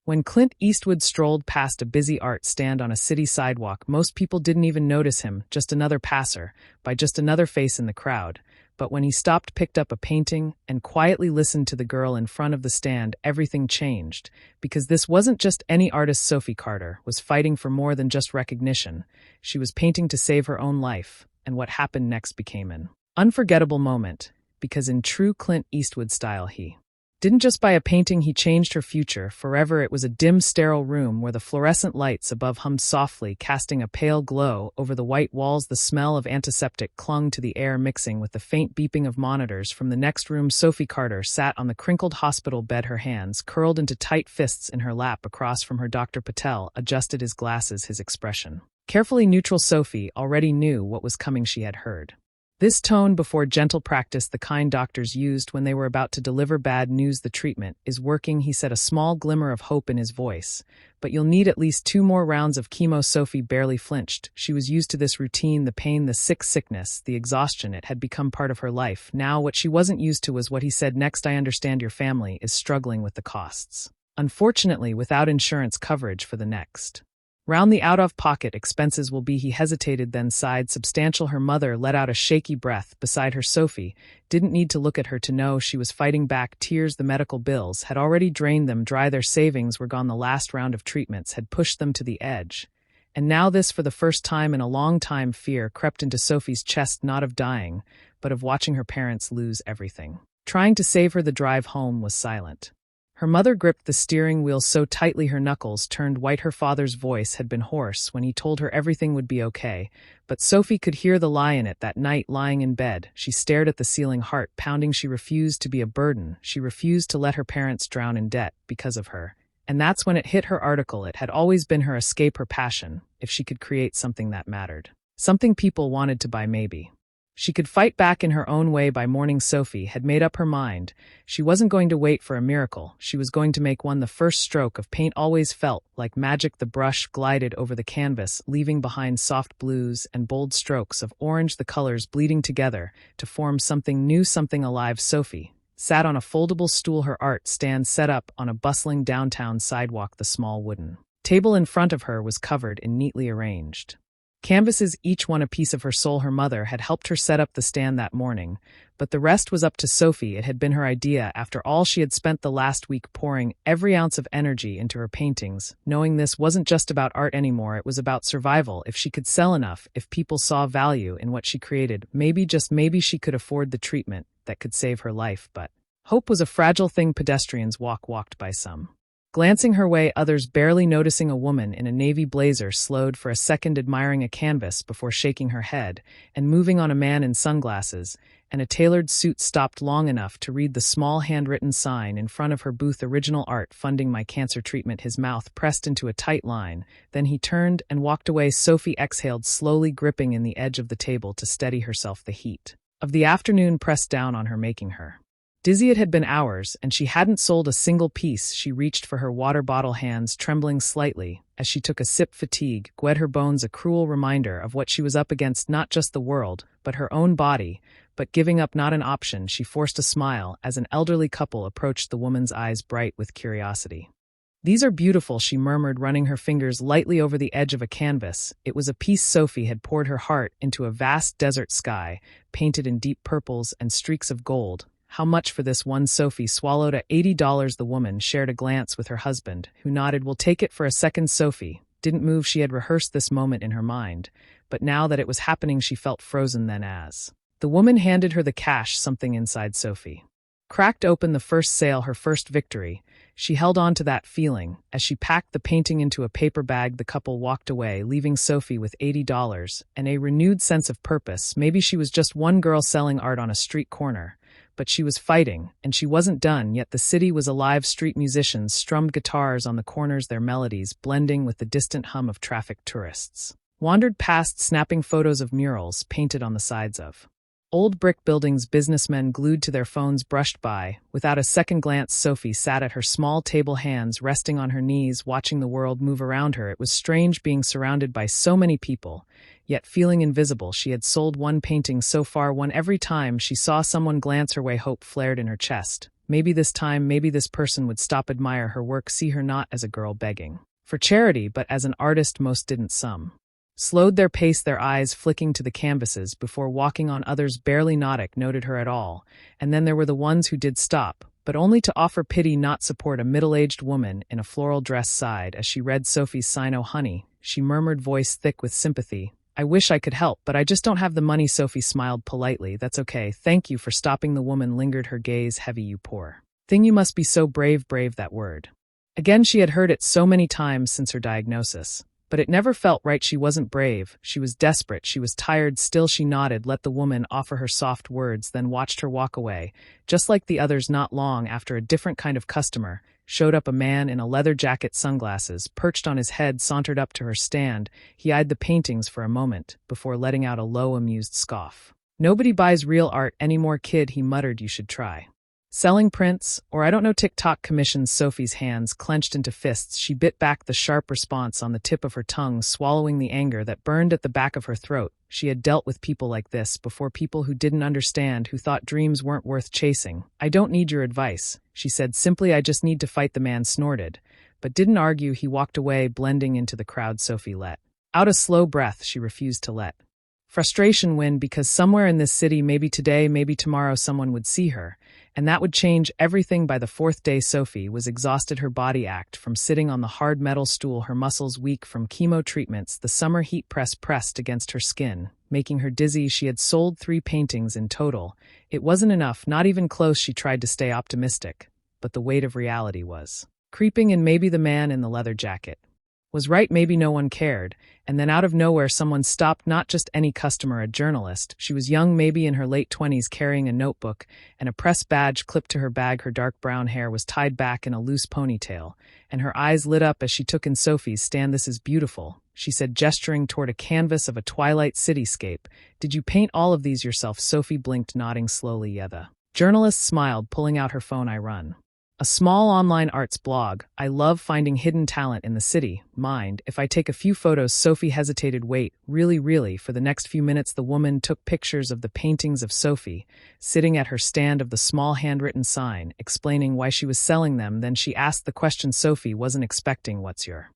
When Clint Eastwood strolled past a busy art stand on a city sidewalk, most people didn't even notice him, just another passer, by just another face in the crowd. But when he stopped, picked up a painting, and quietly listened to the girl in front of the stand, everything changed. Because this wasn't just any artist. Sophie Carter was fighting for more than just recognition. She was painting to save her own life, and what happened next became an unforgettable moment, because in true Clint Eastwood style he didn't just buy a painting, he changed her future forever. It was a dim, sterile room where the fluorescent lights above hummed softly, casting a pale glow over the white walls. The smell of antiseptic clung to the air, mixing with the faint beeping of monitors from the next room. Sophie Carter sat on the crinkled hospital bed, her hands curled into tight fists in her lap. Across from her, Dr. Patel adjusted his glasses, his expression carefully neutral. Sophie already knew what was coming. She had heard this tone before, gentle practice, the kind doctors used when they were about to deliver bad news. The treatment is working, he said, a small glimmer of hope in his voice. But you'll need at least 2 more rounds of chemo. Sophie barely flinched. She was used to this routine, the pain, the sickness, the exhaustion. It had become part of her life. Now what she wasn't used to was what he said next. I understand your family is struggling with the costs. Unfortunately, without insurance coverage for the next round, the out-of-pocket expenses will be. He hesitated, then sighed. Substantial. Her mother let out a shaky breath beside her. Sophie didn't need to look at her to know she was fighting back tears. The medical bills had already drained them dry. Their savings were gone. The last round of treatments had pushed them to the edge. And now this, for the first time in a long time, fear crept into Sophie's chest, not of dying, but of watching her parents lose everything. Trying to save her. The drive home was silent. Her mother gripped the steering wheel so tightly her knuckles turned white. Her father's voice had been hoarse when he told her everything would be okay, but Sophie could hear the lie in it. That night, lying in bed, she stared at the ceiling, heart pounding. She refused to be a burden. She refused to let her parents drown in debt because of her. And that's when it hit her. Article. It had always been her escape, her passion. If she could create something that mattered, something people wanted to buy, maybe she could fight back in her own way. By morning, Sophie had made up her mind. She wasn't going to wait for a miracle. She was going to make one. The first stroke of paint always felt like magic. The brush glided over the canvas, leaving behind soft blues and bold strokes of orange, the colors bleeding together to form something new, something alive. Sophie sat on a foldable stool, her art stand set up on a bustling downtown sidewalk. The small wooden table in front of her was covered in neatly arranged canvases, each one a piece of her soul. Her mother had helped her set up the stand that morning, but the rest was up to Sophie. It had been her idea. After all, she had spent the last week pouring every ounce of energy into her paintings, knowing this wasn't just about art anymore. It was about survival. If she could sell enough, if people saw value in what she created, maybe, just maybe, she could afford the treatment that could save her life. But hope was a fragile thing. Pedestrians walked by, some glancing her way, others barely noticing. A woman in a navy blazer slowed for a second, admiring a canvas before shaking her head and moving on. A man in sunglasses and a tailored suit stopped long enough to read the small handwritten sign in front of her booth, original art funding my cancer treatment. His mouth pressed into a tight line. Then he turned and walked away. Sophie exhaled slowly, gripping in the edge of the table to steady herself. The heat of the afternoon pressed down on her, making her dizzy. It had been hours, and she hadn't sold a single piece. She reached for her water bottle, hands trembling slightly as she took a sip. Fatigue wet her bones, a cruel reminder of what she was up against, not just the world, but her own body. But giving up not an option. She forced a smile as an elderly couple approached, the woman's eyes bright with curiosity. These are beautiful, she murmured, running her fingers lightly over the edge of a canvas. It was a piece. Sophie had poured her heart into a vast desert sky, painted in deep purples and streaks of gold. How much for this one? Sophie swallowed. $80. The woman shared a glance with her husband, who nodded. We'll take it for a second. Sophie didn't move. She had rehearsed this moment in her mind, but now that it was happening, she felt frozen. Then, as the woman handed her the cash, something inside Sophie cracked open. The first sale, her first victory. She held on to that feeling. As she packed the painting into a paper bag, the couple walked away, leaving Sophie with $80 and a renewed sense of purpose. Maybe she was just one girl selling art on a street corner, but she was fighting, and she wasn't done yet. The city was alive. Street musicians strummed guitars on the corners, their melodies blending with the distant hum of traffic. Tourists wandered past, snapping photos of murals painted on the sides of old brick buildings. Businessmen glued to their phones brushed by. Without a second glance, Sophie sat at her small table, hands resting on her knees, watching the world move around her. It was strange being surrounded by so many people, yet feeling invisible. She had sold one painting so far, one every time she saw someone glance her way. Hope flared in her chest. Maybe this time, maybe this person would stop admire her work, see her not as a girl begging for charity, but as an artist most didn't. Some slowed their pace, their eyes flicking to the canvases before walking on. Others barely noted her at all, and then there were the ones who did stop, but only to offer pity, not support. A middle-aged woman in a floral dress sighed as she read Sophie's sign. "Oh, honey," she murmured, voice thick with sympathy. "I wish I could help, but I just don't have the money." Sophie smiled politely. "That's okay. Thank you for stopping." The woman lingered, her gaze heavy. "You poor thing, you must be so brave." Brave, that word. Again, she had heard it so many times since her diagnosis. But it never felt right. She wasn't brave. She was desperate. She was tired. Still she nodded, let the woman offer her soft words, then watched her walk away. Just like the others, not long after, a different kind of customer showed up. A man in a leather jacket, sunglasses perched on his head, sauntered up to her stand. He eyed the paintings for a moment before letting out a low, amused scoff. "Nobody buys real art anymore, kid," he muttered. "You should try selling prints, or I don't know, TikTok commissions." Sophie's hands clenched into fists. She bit back the sharp response on the tip of her tongue, swallowing the anger that burned at the back of her throat. She had dealt with people like this before, people who didn't understand, who thought dreams weren't worth chasing. "I don't need your advice," she said simply. "I just need to fight." The man snorted, but didn't argue. He walked away, blending into the crowd. Sophie let out a slow breath. She refused to let frustration win, because somewhere in this city, maybe today, maybe tomorrow, someone would see her, and that would change everything. By the fourth day, Sophie was exhausted, her body ached from sitting on the hard metal stool, her muscles weak from chemo treatments. The summer heat pressed against her skin, making her dizzy. She had sold 3 paintings in total. It wasn't enough, not even close. She tried to stay optimistic, but the weight of reality was creeping in. Maybe the man in the leather jacket was right, maybe no one cared. And then out of nowhere, someone stopped. Not just any customer, a journalist. She was young, maybe in her late 20s, carrying a notebook and a press badge clipped to her bag. Her dark brown hair was tied back in a loose ponytail, and her eyes lit up as she took in Sophie's stand. "This is beautiful," she said, gesturing toward a canvas of a twilight cityscape. "Did you paint all of these yourself?" Sophie blinked, nodding slowly. "Yeah." The journalist smiled, pulling out her phone. "I run a small online arts blog. I love finding hidden talent in the city. Mind if I take a few photos?" Sophie hesitated. "Wait, really?" For the next few minutes, the woman took pictures of the paintings of Sophie, sitting at her stand, of the small handwritten sign, explaining why she was selling them. Then she asked the question Sophie wasn't expecting. "What's your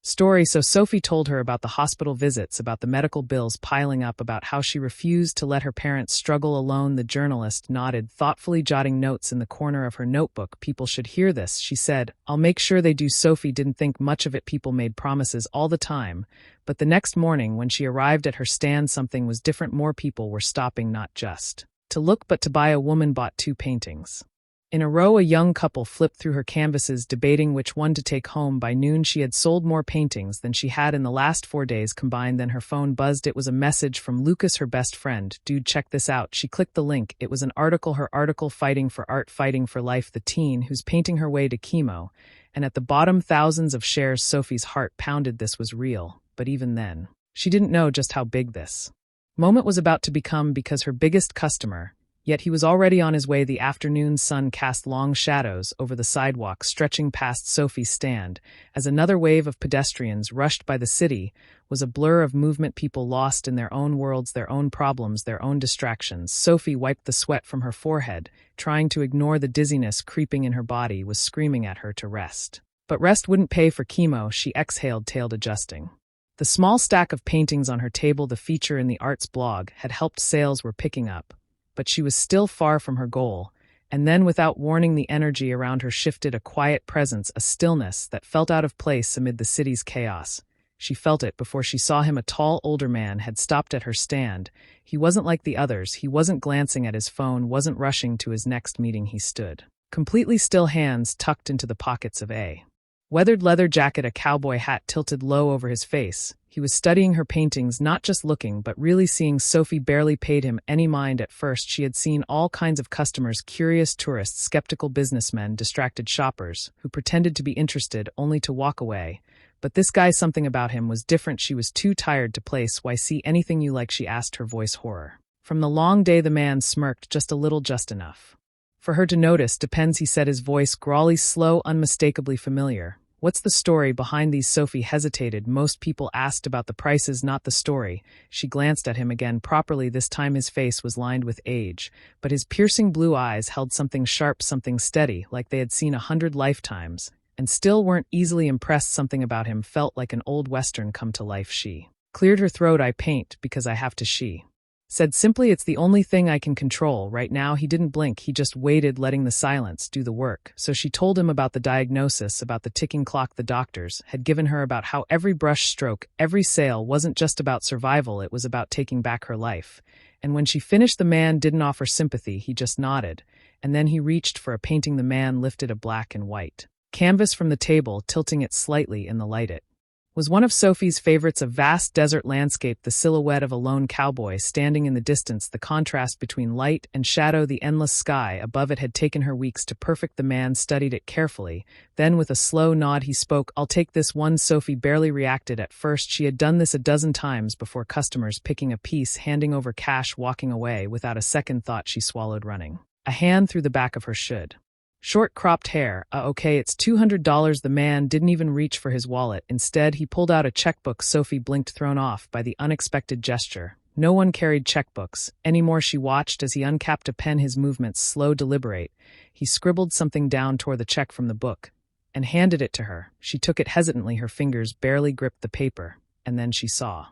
story?" So Sophie told her about the hospital visits, about the medical bills piling up, about how she refused to let her parents struggle alone. The journalist nodded, thoughtfully jotting notes in the corner of her notebook. "People should hear this," she said. "I'll make sure they do." Sophie didn't think much of it. People made promises all the time, but the next morning when she arrived at her stand, something was different. More people were stopping, not just to look but to buy. A woman bought 2 paintings in a row. A young couple flipped through her canvases, debating which one to take home. By noon, she had sold more paintings than she had in the last 4 days combined. Then her phone buzzed. It was a message from Lucas, her best friend. "Dude, check this out." She clicked the link. It was an article, her article, "Fighting for Art, Fighting for Life, the teen who's painting her way to chemo." And at the bottom, thousands of shares. Sophie's heart pounded. This was real. But even then, she didn't know just how big this moment was about to become, because her biggest customer, yet he was already on his way. The afternoon sun cast long shadows over the sidewalk, stretching past Sophie's stand, as another wave of pedestrians rushed by. The city was a blur of movement, people lost in their own worlds, their own problems, their own distractions. Sophie wiped the sweat from her forehead, trying to ignore the dizziness creeping in her body was screaming at her to rest. But rest wouldn't pay for chemo. She exhaled, tailed adjusting the small stack of paintings on her table. The feature in the arts blog had helped. Sales were picking up, but she was still far from her goal. And then, without warning, the energy around her shifted, a quiet presence, a stillness that felt out of place amid the city's chaos. She felt it before she saw him. A tall, older man had stopped at her stand. He wasn't like the others. He wasn't glancing at his phone, wasn't rushing to his next meeting. He stood completely still, hands tucked into the pockets of a weathered leather jacket, a cowboy hat tilted low over his face. He was studying her paintings, not just looking, but really seeing. Sophie barely paid him any mind at first. She had seen all kinds of customers, curious tourists, skeptical businessmen, distracted shoppers, who pretended to be interested only to walk away. But this guy, something about him was different. She was too tired to place. "Why, see anything you like?" she asked, her voice horror. From the long day, the man smirked, "Just a little, just enough for her to notice." "Depends," he said, his voice grawly, slow, unmistakably familiar. What's the story behind these? Sophie hesitated. Most people asked about the prices, not the story. She glanced at him again properly. This time his face was lined with age, but his piercing blue eyes held something sharp, something steady, like they had seen 100 lifetimes, and still weren't easily impressed. Something about him felt like an old western come to life. She cleared her throat. I paint because I have to. She said simply, it's the only thing I can control right now. He didn't blink. He just waited, letting the silence do the work. So she told him about the diagnosis, about the ticking clock the doctors had given her, about how every brush stroke, every sale wasn't just about survival, it was about taking back her life. And when she finished, the man didn't offer sympathy. He just nodded. And then he reached for a painting. The man lifted a black and white canvas from the table, tilting it slightly in the light. It was one of Sophie's favorites, a vast desert landscape, the silhouette of a lone cowboy standing in the distance, the contrast between light and shadow, the endless sky above it had taken her weeks to perfect. The man studied it carefully. Then with a slow nod he spoke, I'll take this one. Sophie barely reacted at first. She had done this a dozen times before, customers picking a piece, handing over cash, walking away. Without a second thought she swallowed, running a hand through the back of her short cropped hair. Okay, it's $200. The man didn't even reach for his wallet. Instead, he pulled out a checkbook. Sophie blinked, thrown off by the unexpected gesture. No one carried checkbooks anymore. She watched as he uncapped a pen, his movements slow, deliberate. He scribbled something down, tore the check from the book, and handed it to her. She took it hesitantly. Her fingers barely gripped the paper, and then she saw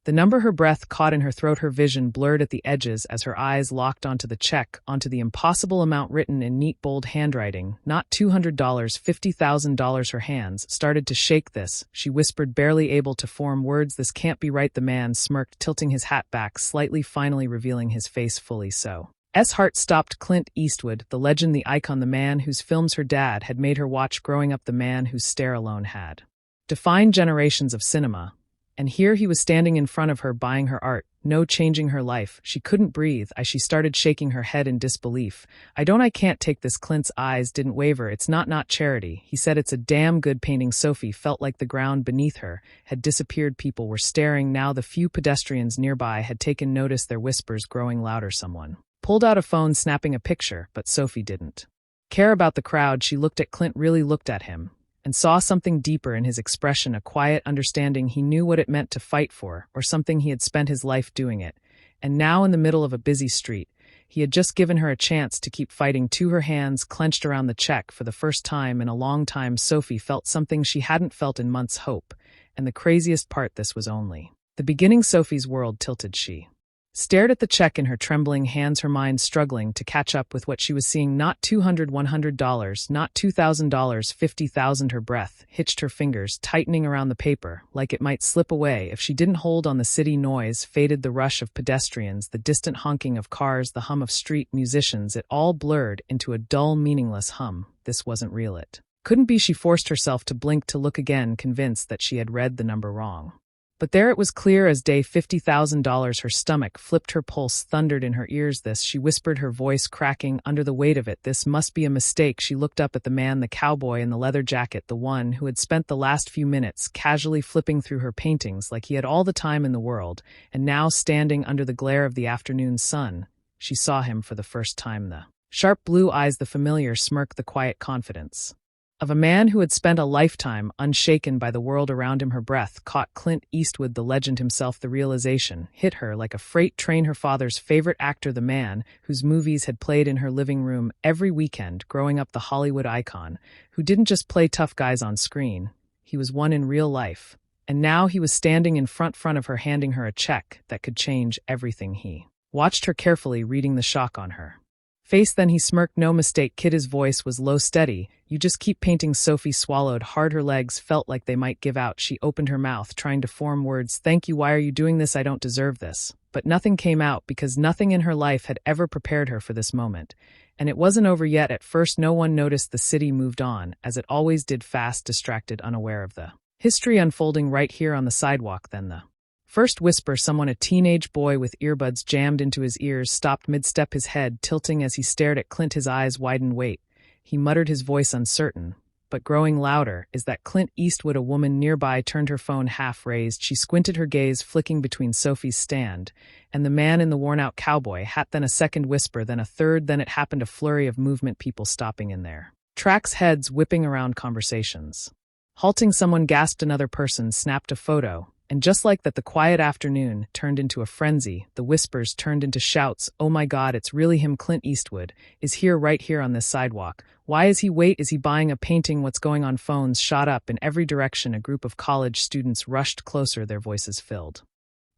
the number. Her breath caught in her throat, her vision blurred at the edges as her eyes locked onto the check, onto the impossible amount written in neat, bold handwriting. Not $200, $50,000. Her hands started to shake. This, she whispered, barely able to form words. This can't be right. The man smirked, tilting his hat back slightly, finally revealing his face fully. So heart stopped. Clint Eastwood, the legend, the icon, the man whose films her dad had made her watch growing up, the man whose stare alone had defined generations of cinema. And here he was standing in front of her, buying her art, no, changing her life. She couldn't breathe as she started shaking her head in disbelief. I can't take this. Clint's eyes didn't waver. It's not charity. He said, it's a damn good painting. Sophie felt like the ground beneath her had disappeared. People were staring now. The few pedestrians nearby had taken notice, their whispers growing louder. Someone pulled out a phone, snapping a picture, but Sophie didn't care about the crowd. She looked at Clint, really looked at him, and saw something deeper in his expression, a quiet understanding. He knew what it meant to fight for, or something. He had spent his life doing it. And now, in the middle of a busy street, he had just given her a chance to keep fighting. Her hands clenched around the check. For the first time in a long time, Sophie felt something she hadn't felt in months, hope. And the craziest part, this was only the beginning. Sophie's world tilted. She stared at the check in her trembling hands, her mind struggling to catch up with what she was seeing. Not $200, $100, not $2,000, $50,000. Her breath hitched, her fingers tightening around the paper, like it might slip away if she didn't hold on. The city noise faded, the rush of pedestrians, the distant honking of cars, the hum of street musicians, it all blurred into a dull, meaningless hum. This wasn't real. It couldn't be. She forced herself to blink, to look again, convinced that she had read the number wrong. But there it was, clear as day, $50,000. Her stomach flipped, her pulse thundered in her ears. This, she whispered, her voice cracking under the weight of it. This must be a mistake. She looked up at the man, the cowboy in the leather jacket, the one who had spent the last few minutes casually flipping through her paintings like he had all the time in the world, and now standing under the glare of the afternoon sun. She saw him for the first time, the sharp blue eyes, the familiar smirk, the quiet confidence of a man who had spent a lifetime unshaken by the world around him. Her breath caught. Clint Eastwood, the legend himself. The realization hit her like a freight train. Her father's favorite actor, the man whose movies had played in her living room every weekend growing up, the Hollywood icon, who didn't just play tough guys on screen. He was one in real life. And now he was standing in front of her, handing her a check that could change everything. He watched her carefully, reading the shock on her face. Then he smirked. No mistake, kid. His voice was low, steady. You just keep painting. Sophie swallowed hard. Her legs felt like they might give out. She opened her mouth, trying to form words. Thank you. Why are you doing this? I don't deserve this. But nothing came out, because nothing in her life had ever prepared her for this moment. And it wasn't over yet. At first no one noticed. The city moved on, as it always did, fast, distracted, unaware of the history unfolding right here on the sidewalk. Then the first whisper, someone, a teenage boy with earbuds jammed into his ears, stopped mid-step, his head tilting as he stared at Clint. His eyes widened. Wait, he muttered, his voice uncertain, but growing louder. Is that Clint Eastwood? A woman nearby turned, her phone half raised. She squinted, her gaze flicking between Sophie's stand and the man in the worn-out cowboy hat. Then a second whisper, then a third. Then it happened, a flurry of movement, people stopping in their tracks, heads whipping around, conversations Halting someone gasped another person snapped a photo, and just like that the quiet afternoon turned into a frenzy, the whispers turned into shouts, "Oh my God, it's really him, Clint Eastwood, is here right here on this sidewalk. Why is he wait, is he buying a painting, what's going on?" Phones shot up in every direction. A group of college students rushed closer, their voices filled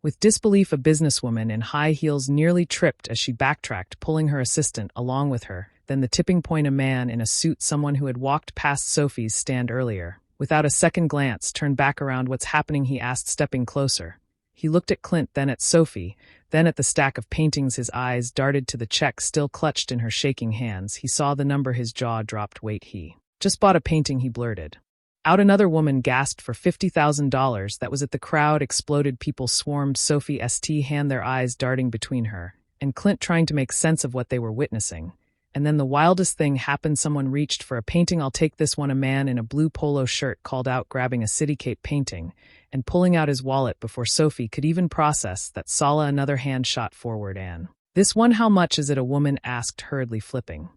with disbelief. A businesswoman in high heels nearly tripped as she backtracked, pulling her assistant along with her. Then the tipping point, a man in a suit, someone who had walked past Sophie's stand earlier, without a second glance, turned back around. "What's happening?" he asked, stepping closer. He looked at Clint, then at Sophie, then at the stack of paintings. His eyes darted to the check still clutched in her shaking hands. He saw the number, his jaw dropped. "Wait, he just bought a painting," he blurted out. Another woman gasped for $50,000. That was it. The crowd exploded. People swarmed Sophie's hand, their eyes darting between her and Clint, trying to make sense of what they were witnessing. And then the wildest thing happened. Someone reached for a painting. "I'll take this one." A man in a blue polo shirt called out, grabbing a cityscape painting and pulling out his wallet before Sophie could even process that. Sala, another hand shot forward. "And this one, how much is it?" a woman asked, hurriedly flipping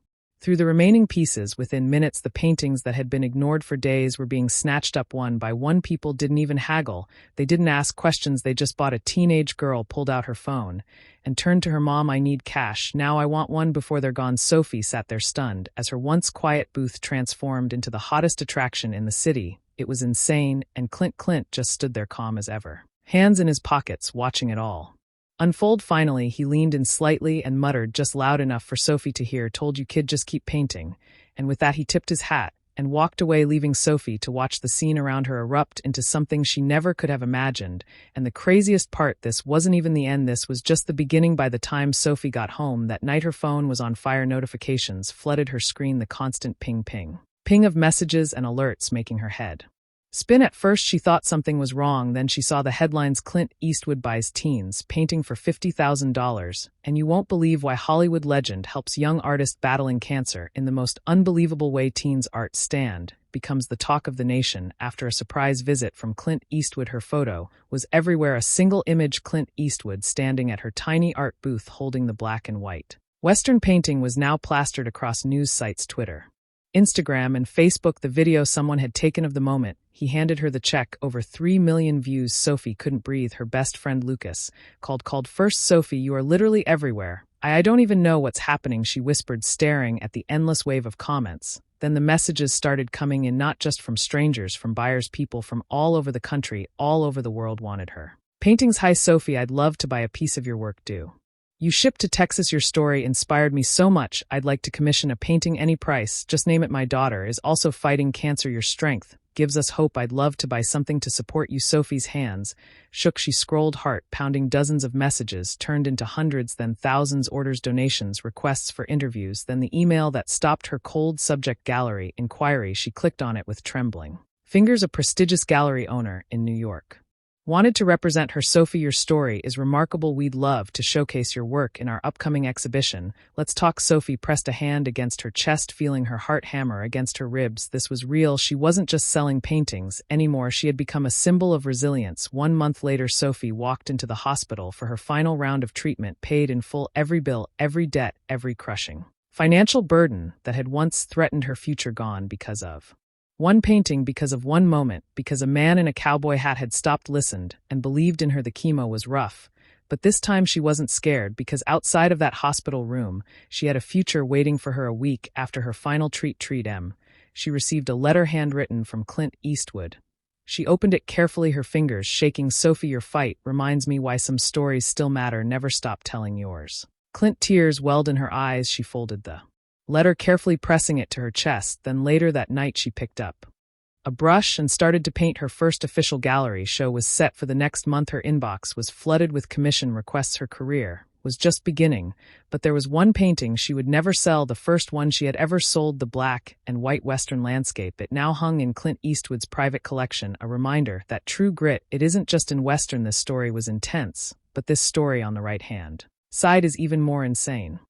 through the remaining pieces. Within minutes, the paintings that had been ignored for days were being snatched up one by one. People didn't even haggle. They didn't ask questions. They just bought. A teenage girl pulled out her phone and turned to her mom. "I need cash now. I want one before they're gone." Sophie sat there stunned as her once quiet booth transformed into the hottest attraction in the city. It was insane, and Clint just stood there calm as ever, hands in his pockets, watching it all unfold. Finally, he leaned in slightly and muttered just loud enough for Sophie to hear, "Told you, kid, just keep painting." And with that, he tipped his hat and walked away, leaving Sophie to watch the scene around her erupt into something she never could have imagined. And the craziest part, this wasn't even the end, this was just the beginning. By the time Sophie got home that night, her phone was on fire. Notifications flooded her screen, the constant ping of messages and alerts making her head spin. At first she thought something was wrong, then she saw the headlines: "Clint Eastwood buys teens painting for $50,000, and you won't believe why Hollywood legend helps young artist battling cancer in the most unbelievable way." Teens art stand becomes the talk of the nation after a surprise visit from Clint Eastwood. Her photo was everywhere, a single image, Clint Eastwood standing at her tiny art booth holding the black and white Western painting, was now plastered across news sites, Twitter, Instagram, and Facebook. The video someone had taken of the moment he handed her the check, over 3 million views. Sophie couldn't breathe. Her best friend Lucas called first. "Sophie, you are literally everywhere. I don't even know what's happening," she whispered, staring at the endless wave of comments. Then the messages started coming in, not just from strangers, from buyers. People from all over the country, all over the world wanted her paintings. "Hi Sophie, I'd love to buy a piece of your work. Do you ship to Texas? Your story inspired me so much. I'd like to commission a painting, any price, just name it. My daughter is also fighting cancer. Your strength gives us hope. I'd love to buy something to support you." Sophie's hands shook. She scrolled, heart pounding. Dozens of messages turned into hundreds, then thousands. Orders, donations, requests for interviews. Then the email that stopped her cold. Subject: gallery inquiry. She clicked on it with trembling fingers. A prestigious gallery owner in New York wanted to represent her. "Sophie, your story is remarkable. We'd love to showcase your work in our upcoming exhibition. Let's talk." Sophie pressed a hand against her chest, feeling her heart hammer against her ribs. This was real. She wasn't just selling paintings anymore. She had become a symbol of resilience. 1 month later, Sophie walked into the hospital for her final round of treatment, paid in full, every bill, every debt, every crushing financial burden that had once threatened her future gone because of one painting, because of one moment, because a man in a cowboy hat had stopped, listened, and believed in her. The chemo was rough, but this time she wasn't scared, because outside of that hospital room, she had a future waiting for her. A week after her final treat, she received a letter handwritten from Clint Eastwood. She opened it carefully, her fingers shaking. "Sophie, your fight reminds me why some stories still matter. Never stop telling yours." Clint, tears welled in her eyes. She folded the letter carefully, pressing it to her chest. Then later that night she picked up a brush and started to paint. Her first official gallery show was set for the next month. Her inbox was flooded with commission requests. Her career was just beginning, but there was one painting she would never sell, the first one she had ever sold, the black and white Western landscape. It now hung in Clint Eastwood's private collection, a reminder that true grit, it isn't just in Western. This story was intense, but this story on the right hand side is even more insane.